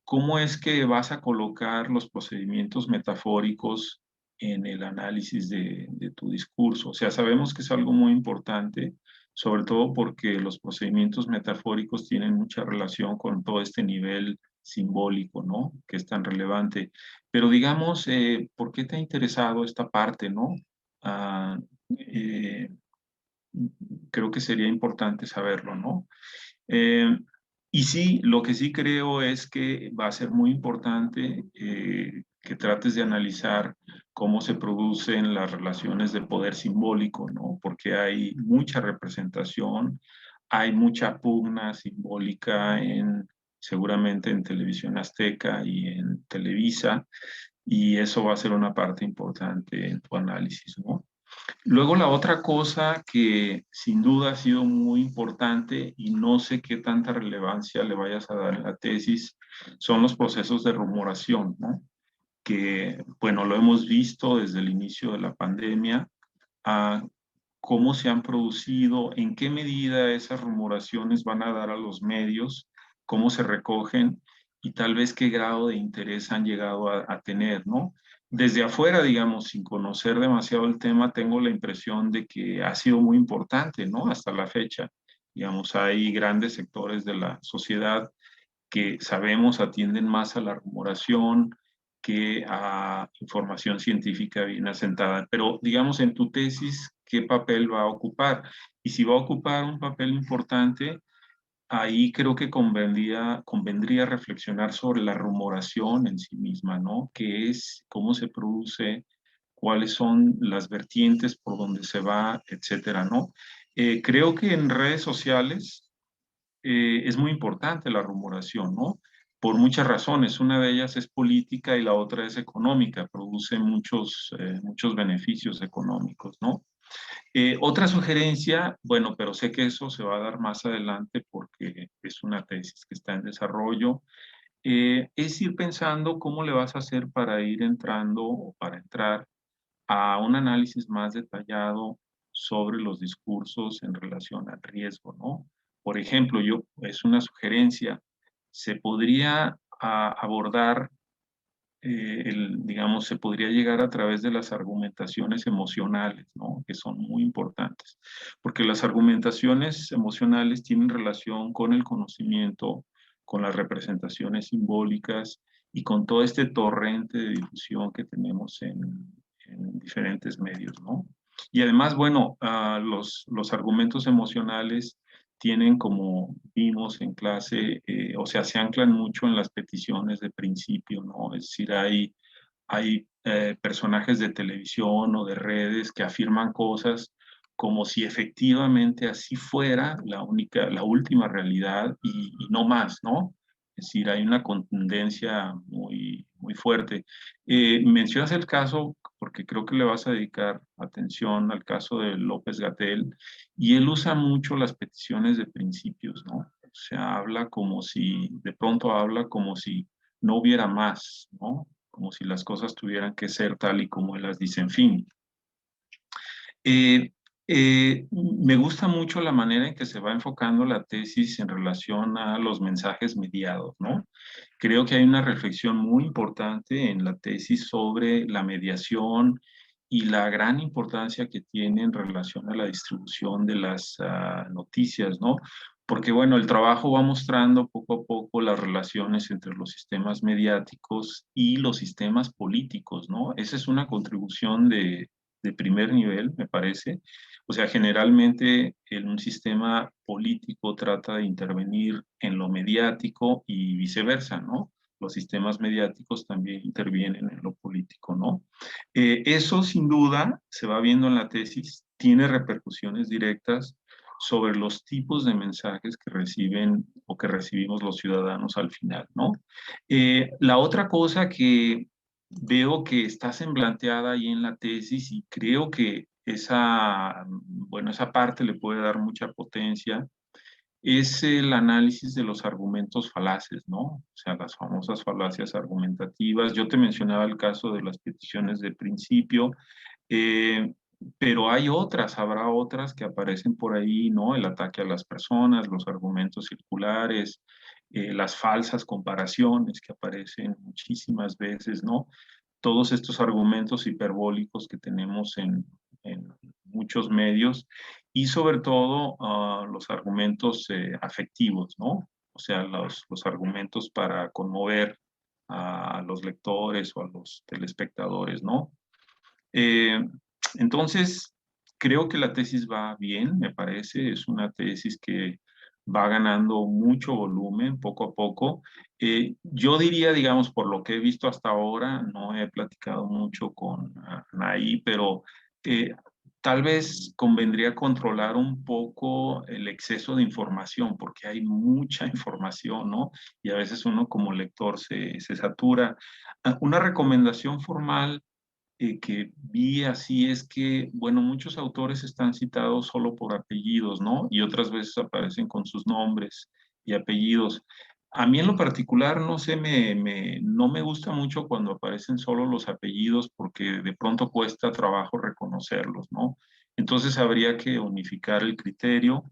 cómo es que vas a colocar los procedimientos metafóricos en el análisis de tu discurso. O sea, sabemos que es algo muy importante, sobre todo porque los procedimientos metafóricos tienen mucha relación con todo este nivel simbólico, ¿no? Que es tan relevante. Pero digamos, ¿por qué te ha interesado esta parte, ¿no? Ah, eh, creo que sería importante saberlo, ¿no? Eh, y sí, lo que sí creo es que va a ser muy importante que trates de analizar cómo se producen las relaciones de poder simbólico, ¿no? Porque hay mucha representación, hay mucha pugna simbólica seguramente en Televisión Azteca y en Televisa, y eso va a ser una parte importante en tu análisis, ¿no? Luego la otra cosa que sin duda ha sido muy importante y no sé qué tanta relevancia le vayas a dar en la tesis son los procesos de rumoración, ¿no? Que, bueno, lo hemos visto desde el inicio de la pandemia, a cómo se han producido, en qué medida esas rumoraciones van a dar a los medios, cómo se recogen y tal vez qué grado de interés han llegado a tener, ¿no? Desde afuera, digamos, sin conocer demasiado el tema, tengo la impresión de que ha sido muy importante, ¿no? Hasta la fecha. Digamos, hay grandes sectores de la sociedad que sabemos atienden más a la rumoración que a información científica bien asentada. Pero, digamos, en tu tesis, ¿qué papel va a ocupar? Y si va a ocupar un papel importante, ahí creo que convendría reflexionar sobre la rumoración en sí misma, ¿no? ¿Qué es? ¿Cómo se produce? ¿Cuáles son las vertientes por donde se va, etcétera, ¿no? Creo que en redes sociales es muy importante la rumoración, ¿no? Por muchas razones. Una de ellas es política y la otra es económica. Produce muchos beneficios económicos, ¿no? Otra sugerencia, bueno, pero sé que eso se va a dar más adelante porque es una tesis que está en desarrollo, es ir pensando cómo le vas a hacer para ir entrando o para entrar a un análisis más detallado sobre los discursos en relación al riesgo, ¿no? Por ejemplo, es una sugerencia, se podría abordar, digamos, se podría llegar a través de las argumentaciones emocionales, ¿no? Que son muy importantes, porque las argumentaciones emocionales tienen relación con el conocimiento, con las representaciones simbólicas y con todo este torrente de difusión que tenemos en diferentes medios, ¿no? Y además, bueno, los argumentos emocionales tienen, como vimos en clase, o sea, se anclan mucho en las peticiones de principio, ¿no? Es decir, hay personajes de televisión o de redes que afirman cosas como si efectivamente así fuera la última realidad y no más, ¿no? Es decir, hay una contundencia muy, muy fuerte. Mencionas el caso, porque creo que le vas a dedicar atención al caso de López-Gatell, y él usa mucho las peticiones de principios, ¿no? O sea, habla como si, de pronto habla como si no hubiera más, ¿no? Como si las cosas tuvieran que ser tal y como él las dice, en fin. Me gusta mucho la manera en que se va enfocando la tesis en relación a los mensajes mediados, ¿no? Creo que hay una reflexión muy importante en la tesis sobre la mediación y la gran importancia que tiene en relación a la distribución de las noticias, ¿no? Porque, bueno, el trabajo va mostrando poco a poco las relaciones entre los sistemas mediáticos y los sistemas políticos, ¿no? Esa es una contribución de primer nivel, me parece. O sea, generalmente en un sistema político trata de intervenir en lo mediático y viceversa, ¿no? Los sistemas mediáticos también intervienen en lo político, ¿no? Eso sin duda se va viendo en la tesis, tiene repercusiones directas sobre los tipos de mensajes que reciben o que recibimos los ciudadanos al final, ¿no? La otra cosa que veo que está semblanteada ahí en la tesis y creo que bueno, esa parte le puede dar mucha potencia, es el análisis de los argumentos falaces, ¿no? O sea, las famosas falacias argumentativas. Yo te mencionaba el caso de las peticiones de principio, eh, pero hay otras, habrá otras que aparecen por ahí, ¿no? El ataque a las personas, los argumentos circulares, las falsas comparaciones que aparecen muchísimas veces, ¿no? Todos estos argumentos hiperbólicos que tenemos en muchos medios y sobre todo los argumentos afectivos, ¿no? O sea, los argumentos para conmover a los lectores o a los telespectadores, ¿no? Eh, entonces, creo que la tesis va bien, me parece, es una tesis que va ganando mucho volumen poco a poco. Yo diría, digamos, por lo que he visto hasta ahora, no he platicado mucho con Anaí, pero eh, tal vez convendría controlar un poco el exceso de información, porque hay mucha información, ¿no? Y a veces uno como lector se satura. Una recomendación formal que vi así es que, bueno, muchos autores están citados solo por apellidos, ¿no? Y otras veces aparecen con sus nombres y apellidos. A mí en lo particular, no sé, no me gusta mucho cuando aparecen solo los apellidos porque de pronto cuesta trabajo reconocerlos, ¿no? Entonces habría que unificar el criterio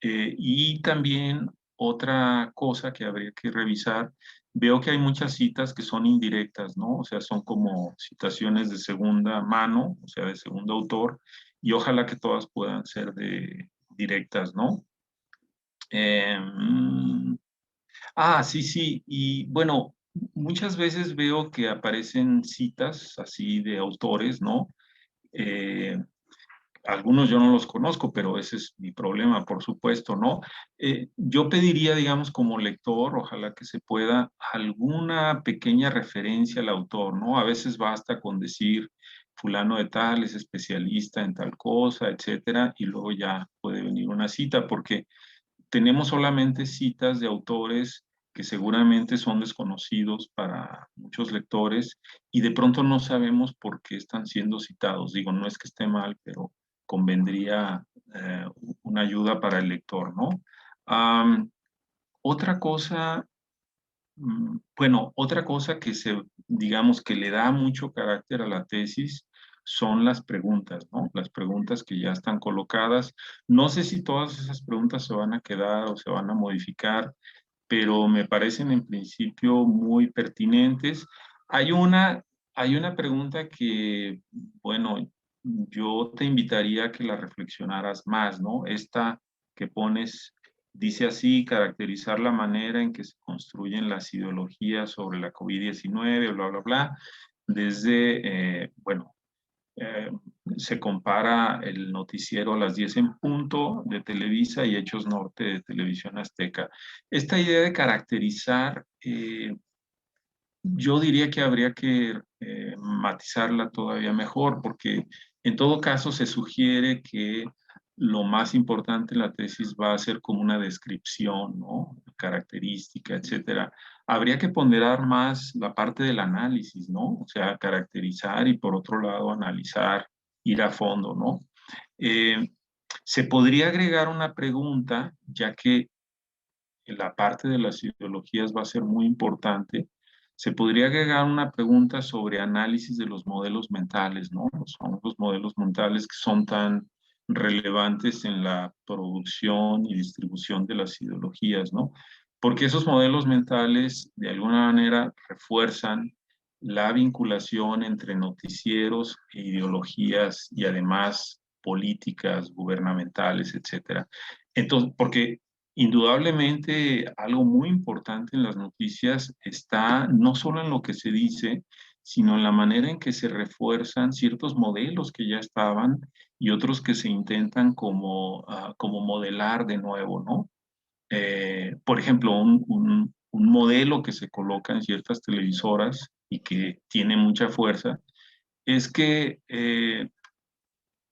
y también otra cosa que habría que revisar, veo que hay muchas citas que son indirectas, ¿no? O sea, son como citaciones de segunda mano, o sea, de segundo autor, y ojalá que todas puedan ser directas, ¿no? Sí, sí, y bueno, muchas veces veo que aparecen citas así de autores, ¿no? Eh, Algunos yo no los conozco, pero ese es mi problema, por supuesto, ¿no? Yo pediría, digamos, como lector, ojalá que se pueda, alguna pequeña referencia al autor, ¿no? A veces basta con decir fulano de tal es especialista en tal cosa, etcétera, y luego ya puede venir una cita, porque tenemos solamente citas de autores que seguramente son desconocidos para muchos lectores y de pronto no sabemos por qué están siendo citados. Digo, no es que esté mal, pero convendría una ayuda para el lector, ¿no? Otra cosa, bueno, otra cosa que digamos, que le da mucho carácter a la tesis son las preguntas, ¿no? Las preguntas que ya están colocadas. No sé si todas esas preguntas se van a quedar o se van a modificar, pero me parecen en principio muy pertinentes. Hay una, hay una pregunta que, bueno, yo te invitaría a que la reflexionaras más, ¿no? Esta que pones, dice así, caracterizar la manera en que se construyen las ideologías sobre la COVID-19, bla, bla, bla, desde, bueno, eh, se compara el noticiero a las 10 en punto de Televisa y Hechos Norte de Televisión Azteca. Esta idea de caracterizar, yo diría que habría que matizarla todavía mejor, porque en todo caso se sugiere que lo más importante en la tesis va a ser como una descripción, ¿no? Característica, etcétera. Habría que ponderar más la parte del análisis, ¿no? O sea, caracterizar y por otro lado analizar, ir a fondo, ¿no? Eh, Se podría agregar una pregunta, ya que la parte de las ideologías va a ser muy importante. Se podría agregar una pregunta sobre análisis de los modelos mentales, ¿no? Son los modelos mentales que son tan relevantes en la producción y distribución de las ideologías, ¿no? Porque esos modelos mentales de alguna manera refuerzan la vinculación entre noticieros e ideologías y además políticas gubernamentales, etcétera. Entonces, porque indudablemente, algo muy importante en las noticias está no solo en lo que se dice, sino en la manera en que se refuerzan ciertos modelos que ya estaban y otros que se intentan como, como modelar de nuevo, ¿no? Por ejemplo, un modelo que se coloca en ciertas televisoras y que tiene mucha fuerza es que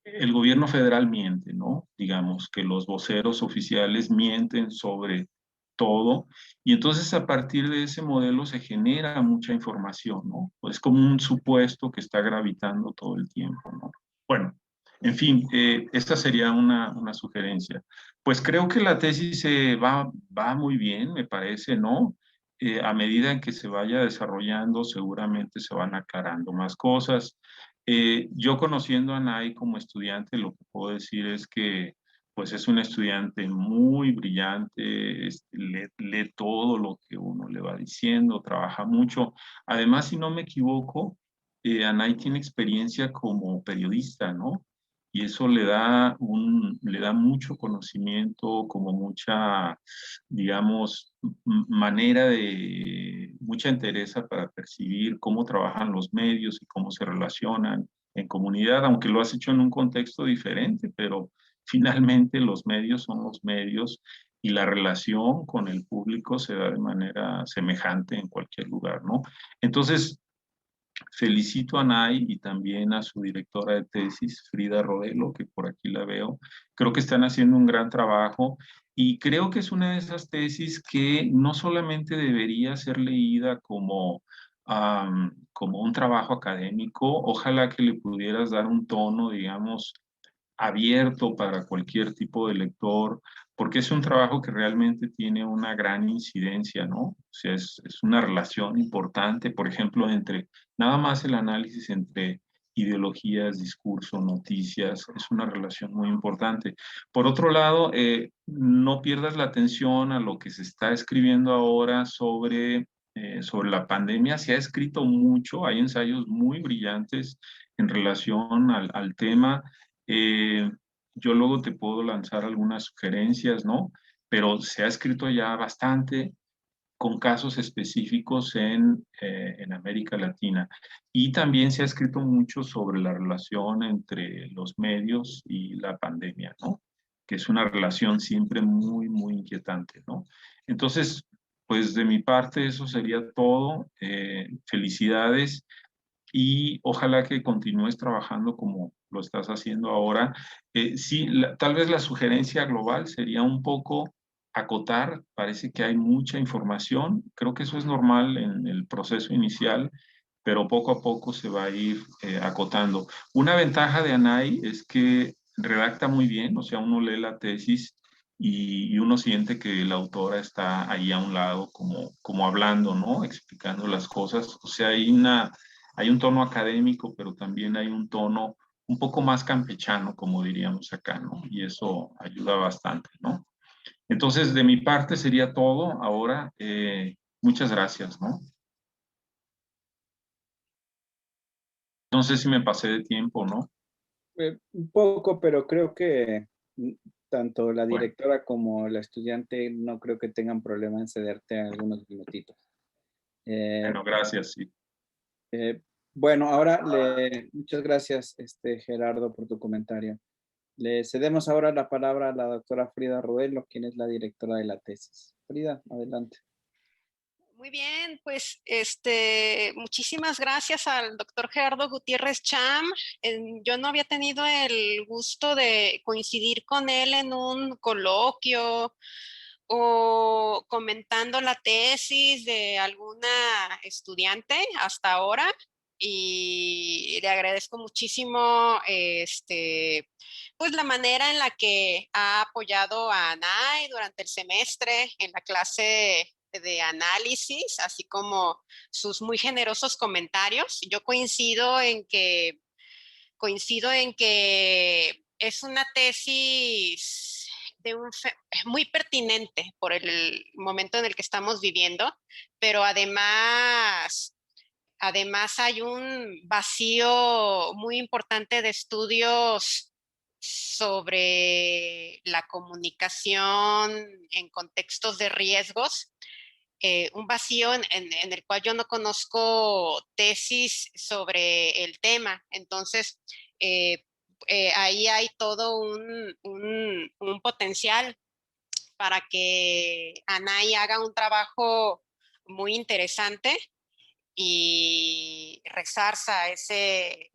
el gobierno federal miente, ¿no? Digamos que los voceros oficiales mienten sobre todo y entonces a partir de ese modelo se genera mucha información, ¿no? Es como un supuesto que está gravitando todo el tiempo, ¿no? Bueno, en fin, esta sería una sugerencia. Pues creo que la tesis va muy bien, me parece, ¿no? A medida en que se vaya desarrollando, seguramente se van aclarando más cosas. Yo conociendo a Nay como estudiante, lo que puedo decir es que pues es un estudiante muy brillante, lee todo lo que uno le va diciendo, trabaja mucho. Además, si no me equivoco, Anay tiene experiencia como periodista, ¿no? Y eso le da mucho conocimiento, como mucha, digamos, manera de, mucha entereza para percibir cómo trabajan los medios y cómo se relacionan en comunidad, aunque lo has hecho en un contexto diferente, pero finalmente los medios son los medios y la relación con el público se da de manera semejante en cualquier lugar, ¿no? Entonces, felicito a Nay y también a su directora de tesis, Frida Rodelo, que por aquí la veo. Creo que están haciendo un gran trabajo y creo que es una de esas tesis que no solamente debería ser leída como, como un trabajo académico, ojalá que le pudieras dar un tono, digamos, abierto para cualquier tipo de lector, porque es un trabajo que realmente tiene una gran incidencia, ¿no? O sea, es una relación importante, por ejemplo, entre nada más el análisis entre ideologías, discurso, noticias, es una relación muy importante. Por otro lado, no pierdas la atención a lo que se está escribiendo ahora sobre la pandemia. Se ha escrito mucho, hay ensayos muy brillantes en relación al tema. Eh, yo luego te puedo lanzar algunas sugerencias, ¿no? Pero se ha escrito ya bastante con casos específicos en América Latina. Y también se ha escrito mucho sobre la relación entre los medios y la pandemia, ¿no? Que es una relación siempre muy, muy inquietante, ¿no? Entonces, pues de mi parte eso sería todo. Felicidades y ojalá que continúes trabajando como lo estás haciendo ahora. Sí, tal vez la sugerencia global sería un poco acotar, parece que hay mucha información, creo que eso es normal en el proceso inicial, pero poco a poco se va a ir acotando. Una ventaja de Anay es que redacta muy bien, o sea, uno lee la tesis y uno siente que la autora está ahí a un lado como hablando, ¿no? Explicando las cosas, o sea, hay un tono académico, pero también hay un tono un poco más campechano, como diríamos acá, ¿no? Y eso ayuda bastante, ¿no? Entonces, de mi parte sería todo. Ahora, muchas gracias, ¿no? No sé si me pasé de tiempo, ¿no? Un poco, pero creo que tanto la Bueno, directora como la estudiante no creo que tengan problema en cederte algunos minutitos. Eh, bueno, gracias, sí. eh, bueno, ahora muchas gracias, Gerardo, por tu comentario. Le cedemos ahora la palabra a la doctora Frida Rodelo, quien es la directora de la tesis. Frida, adelante. Muy bien, pues muchísimas gracias al doctor Gerardo Gutiérrez Cham. Yo no había tenido el gusto de coincidir con él en un coloquio o comentando la tesis de alguna estudiante hasta ahora, y le agradezco muchísimo pues la manera en la que ha apoyado a Anay durante el semestre en la clase de análisis, así como sus muy generosos comentarios. Yo coincido en que es una tesis muy pertinente por el momento en el que estamos viviendo, pero además hay un vacío muy importante de estudios sobre la comunicación en contextos de riesgos, un vacío en el cual yo no conozco tesis sobre el tema. Entonces, eh, ahí hay todo un potencial para que Anay haga un trabajo muy interesante y resarza ese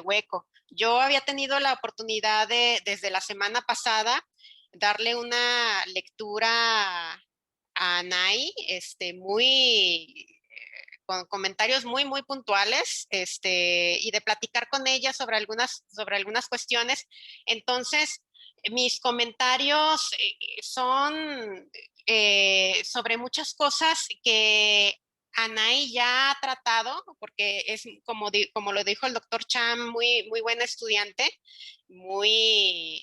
hueco. Yo había tenido la oportunidad de, desde la semana pasada, darle una lectura a Anay, con comentarios muy puntuales, y de platicar con ella sobre algunas cuestiones. Entonces, mis comentarios son sobre muchas cosas que Anay ya ha tratado, porque es como lo dijo el doctor Cham, muy buena estudiante, muy,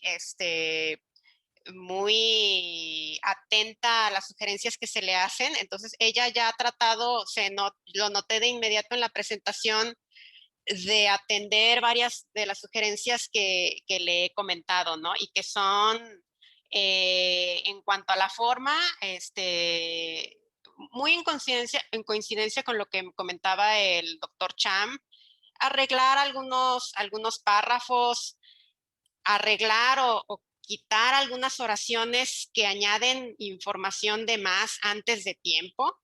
muy atenta a las sugerencias que se le hacen. Entonces ella ya ha tratado, lo noté de inmediato en la presentación, de atender varias de las sugerencias que le he comentado, ¿no? Y que son, en cuanto a la forma, muy en coincidencia con lo que comentaba el doctor Cham, arreglar algunos párrafos, arreglar o quitar algunas oraciones que añaden información de más antes de tiempo,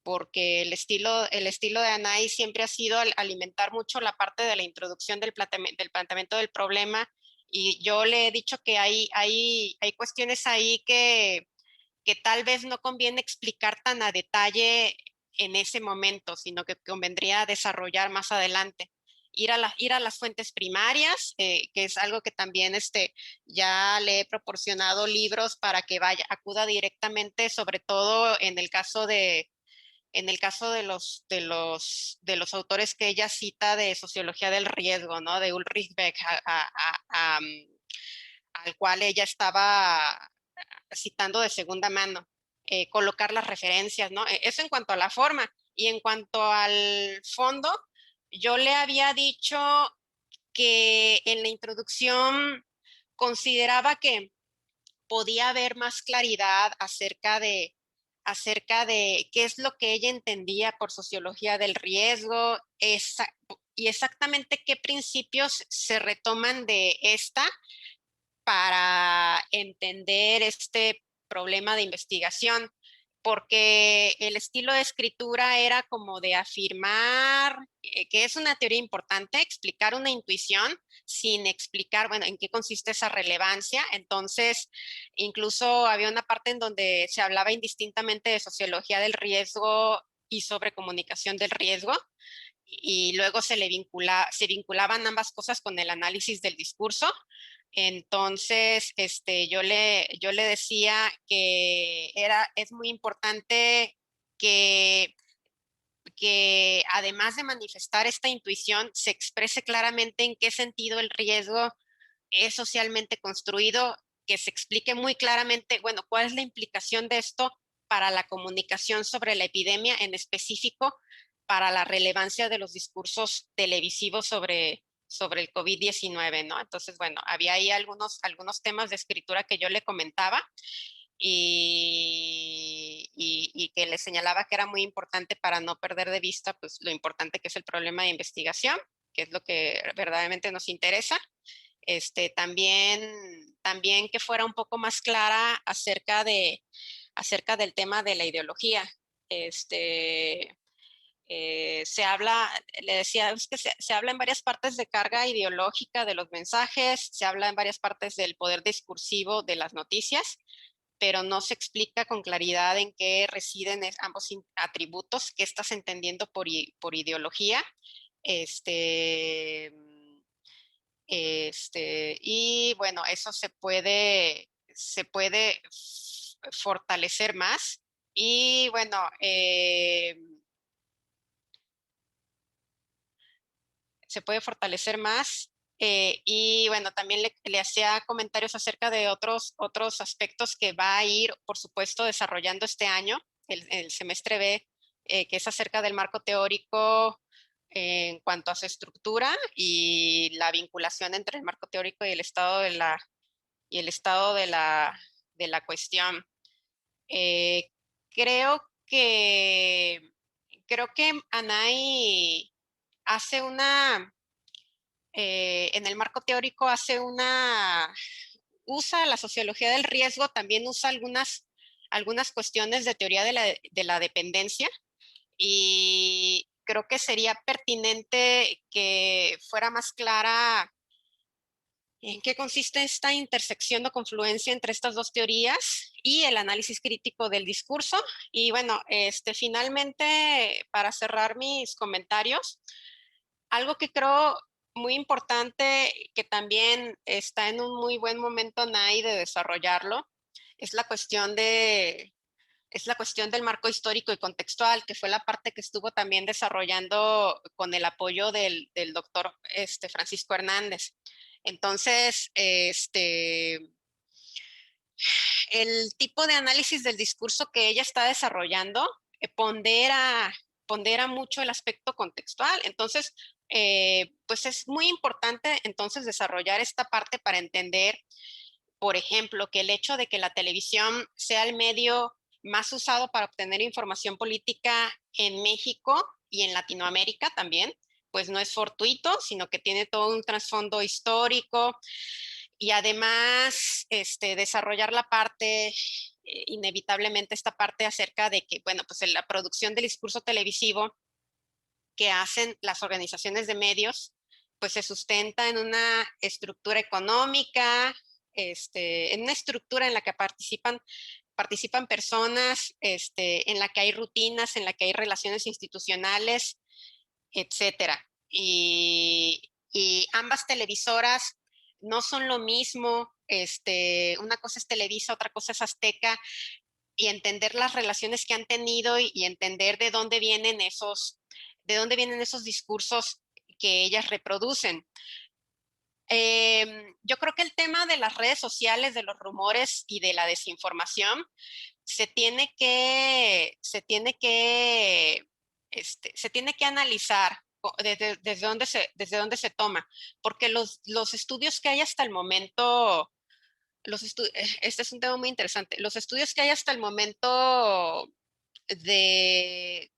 porque el estilo de Anay siempre ha sido alimentar mucho la parte de la introducción del planteamiento del problema, y yo le he dicho que hay cuestiones ahí que tal vez no conviene explicar tan a detalle en ese momento, sino que convendría desarrollar más adelante. Ir a las fuentes primarias, que es algo que también ya le he proporcionado libros para que acuda directamente, sobre todo en el caso de los autores que ella cita de sociología del riesgo, ¿no? De Ulrich Beck, al cual ella estaba citando de segunda mano, colocar las referencias, ¿no? Eso en cuanto a la forma. Y en cuanto al fondo, yo le había dicho que en la introducción consideraba que podía haber más claridad acerca de qué es lo que ella entendía por sociología del riesgo, y exactamente qué principios se retoman de esta para entender este problema de investigación, porque el estilo de escritura era como de afirmar, que es una teoría importante, explicar una intuición sin explicar, bueno, en qué consiste esa relevancia. Entonces, incluso había una parte en donde se hablaba indistintamente de sociología del riesgo y sobre comunicación del riesgo, y luego se vinculaban ambas cosas con el análisis del discurso. Entonces, yo le decía que es muy importante que además de manifestar esta intuición, se exprese claramente en qué sentido el riesgo es socialmente construido, que se explique muy claramente, bueno, cuál es la implicación de esto para la comunicación sobre la epidemia, en específico para la relevancia de los discursos televisivos sobre el COVID-19, ¿no? Entonces, bueno, había ahí algunos temas de escritura que yo le comentaba, y que le señalaba que era muy importante para no perder de vista, pues, lo importante que es el problema de investigación, que es lo que verdaderamente nos interesa. También que fuera un poco más clara acerca de acerca del tema de la ideología. Se habla, le decía, es que se habla en varias partes de carga ideológica de los mensajes, se habla en varias partes del poder discursivo de las noticias, pero no se explica con claridad en qué residen ambos atributos, qué estás entendiendo por ideología. Y bueno, eso se puede fortalecer más. Y bueno, se puede fortalecer más. Y bueno, también le hacía comentarios acerca de otros aspectos que va a ir, por supuesto, desarrollando este año, el semestre B, que es acerca del marco teórico en cuanto a su estructura y la vinculación entre el marco teórico y el estado de la cuestión. Creo que Anay hace en el marco teórico usa la sociología del riesgo, también usa algunas cuestiones de teoría de la dependencia, y creo que sería pertinente que fuera más clara en qué consiste esta intersección o confluencia entre estas dos teorías y el análisis crítico del discurso. Y bueno, finalmente, para cerrar mis comentarios, algo que creo muy importante, que también está en un muy buen momento, Nay, de desarrollarlo, es la cuestión del marco histórico y contextual, que fue la parte que estuvo también desarrollando con el apoyo del doctor Francisco Hernández. Entonces, el tipo de análisis del discurso que ella está desarrollando pondera mucho el aspecto contextual. Entonces, pues es muy importante entonces desarrollar esta parte para entender, por ejemplo, que el hecho de que la televisión sea el medio más usado para obtener información política en México y en Latinoamérica también, pues no es fortuito, sino que tiene todo un trasfondo histórico. Y además, desarrollar la parte, inevitablemente esta parte acerca de que, bueno, pues la producción del discurso televisivo que hacen las organizaciones de medios, pues se sustenta en una estructura económica, en una estructura en la que participan personas, en la que hay rutinas, en la que hay relaciones institucionales, etcétera. Y ambas televisoras no son lo mismo. Una cosa es Televisa, otra cosa es Azteca, y entender las relaciones que han tenido y entender de dónde vienen esos discursos que ellas reproducen. Yo creo que el tema de las redes sociales, de los rumores y de la desinformación se tiene que analizar desde dónde se toma, porque los estudios que hay hasta el momento, este es un tema muy interesante, los estudios que hay hasta el momento que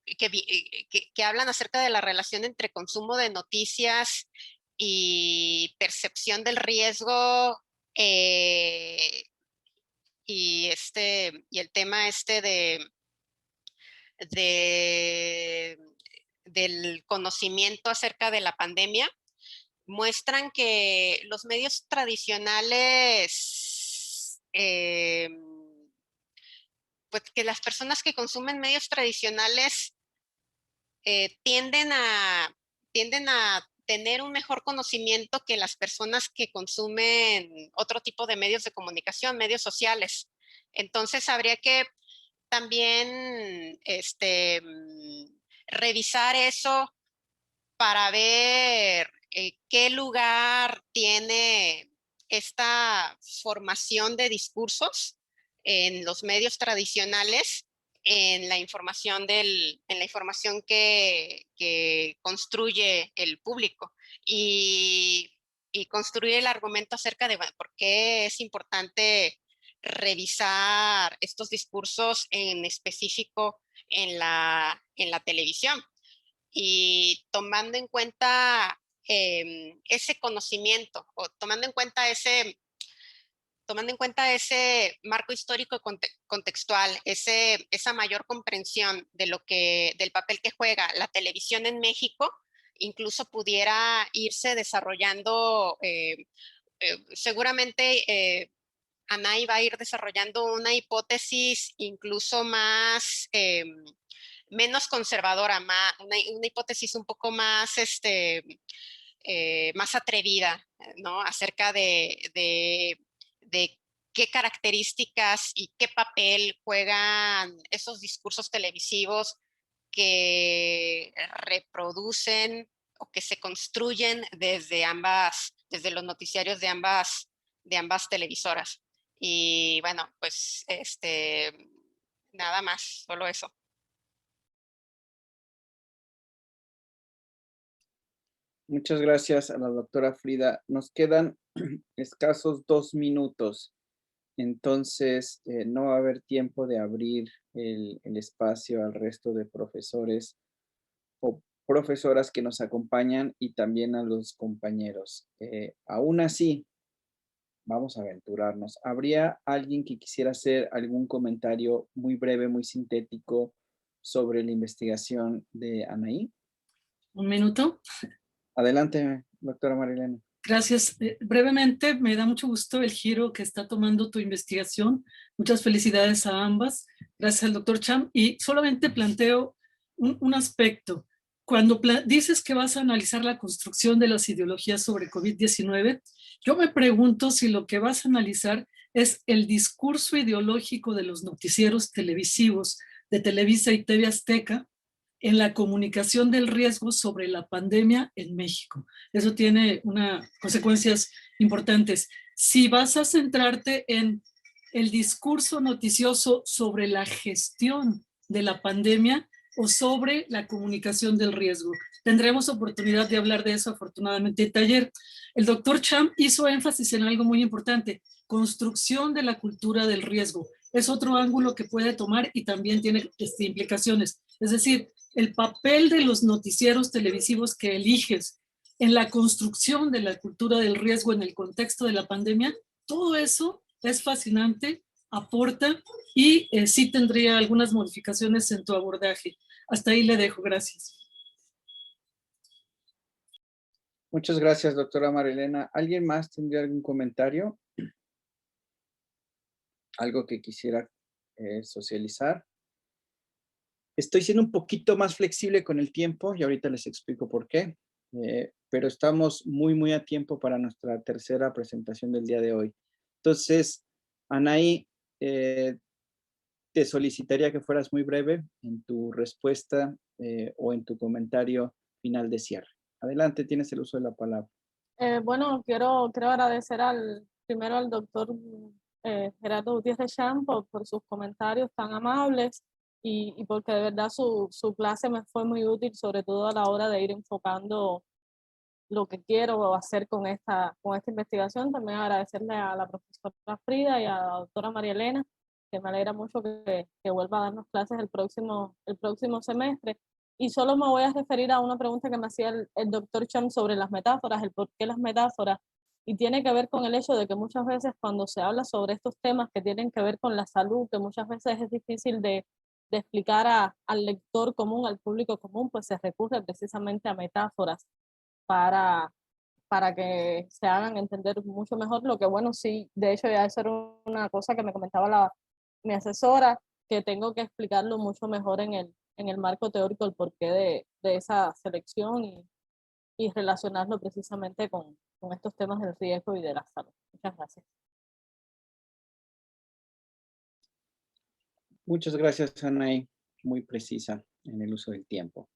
hablan acerca de la relación entre consumo de noticias y percepción del riesgo, y el tema del conocimiento acerca de la pandemia, muestran que los medios tradicionales, pues que las personas que consumen medios tradicionales tienden a tener un mejor conocimiento que las personas que consumen otro tipo de medios de comunicación, medios sociales. Entonces habría que también revisar eso para ver qué lugar tiene esta formación de discursos en los medios tradicionales, en la información que construye el público, y construir el argumento acerca de, bueno, por qué es importante revisar estos discursos en específico en la televisión. Y tomando en cuenta ese conocimiento, o tomando en cuenta tomando en cuenta ese marco histórico contextual, esa mayor comprensión de del papel que juega la televisión en México, incluso pudiera irse desarrollando, seguramente Anay va a ir desarrollando una hipótesis incluso más, menos conservadora, una hipótesis un poco más, más atrevida, ¿no? Acerca de qué características y qué papel juegan esos discursos televisivos que reproducen o que se construyen desde los noticiarios de ambas televisoras. Y bueno, pues nada más, solo eso. Muchas gracias a la doctora Frida. Nos quedan escasos 2 minutos, entonces no va a haber tiempo de abrir el espacio al resto de profesores o profesoras que nos acompañan y también a los compañeros. Aún así, vamos a aventurarnos. ¿Habría alguien que quisiera hacer algún comentario muy breve, muy sintético sobre la investigación de Anaí? Un minuto. Adelante, doctora Marilena. Gracias. Brevemente, me da mucho gusto el giro que está tomando tu investigación. Muchas felicidades a ambas. Gracias al doctor Cham. Y solamente planteo un aspecto. Cuando dices que vas a analizar la construcción de las ideologías sobre COVID-19, yo me pregunto si lo que vas a analizar es el discurso ideológico de los noticieros televisivos de Televisa y TV Azteca en la comunicación del riesgo sobre la pandemia en México. Eso tiene consecuencias importantes. Si vas a centrarte en el discurso noticioso sobre la gestión de la pandemia o sobre la comunicación del riesgo. Tendremos oportunidad de hablar de eso afortunadamente en taller. El doctor Cham hizo énfasis en algo muy importante, construcción de la cultura del riesgo. Es otro ángulo que puede tomar y también tiene implicaciones. Es decir, el papel de los noticieros televisivos que eliges en la construcción de la cultura del riesgo en el contexto de la pandemia, todo eso es fascinante, aporta y sí tendría algunas modificaciones en tu abordaje. Hasta ahí le dejo, gracias. Muchas gracias, doctora Marilena. ¿Alguien más tendría algún comentario? ¿Algo que quisiera socializar? Estoy siendo un poquito más flexible con el tiempo y ahorita les explico por qué, pero estamos muy a tiempo para nuestra tercera presentación del día de hoy. Entonces, Anaí, te solicitaría que fueras muy breve en tu respuesta o en tu comentario final de cierre. Adelante, tienes el uso de la palabra. Bueno, quiero agradecer primero al doctor Gerardo Gutiérrez Cham por sus comentarios tan amables y porque de verdad su clase me fue muy útil, sobre todo a la hora de ir enfocando lo que quiero hacer con esta investigación. También agradecerle a la profesora Frida y a la doctora María Elena, que me alegra mucho que vuelva a darnos clases el próximo semestre. Y solo me voy a referir a una pregunta que me hacía el doctor Cham sobre las metáforas, el por qué las metáforas, y tiene que ver con el hecho de que muchas veces cuando se habla sobre estos temas que tienen que ver con la salud, que muchas veces es difícil de explicar al lector común, al público común, pues se recurre precisamente a metáforas para que se hagan entender mucho mejor, lo que bueno, sí, de hecho ya eso era una cosa que me comentaba mi asesora, que tengo que explicarlo mucho mejor en el marco teórico, el porqué de esa selección y relacionarlo precisamente con estos temas del riesgo y de la salud. Muchas gracias. Muchas gracias, Anaí, muy precisa en el uso del tiempo.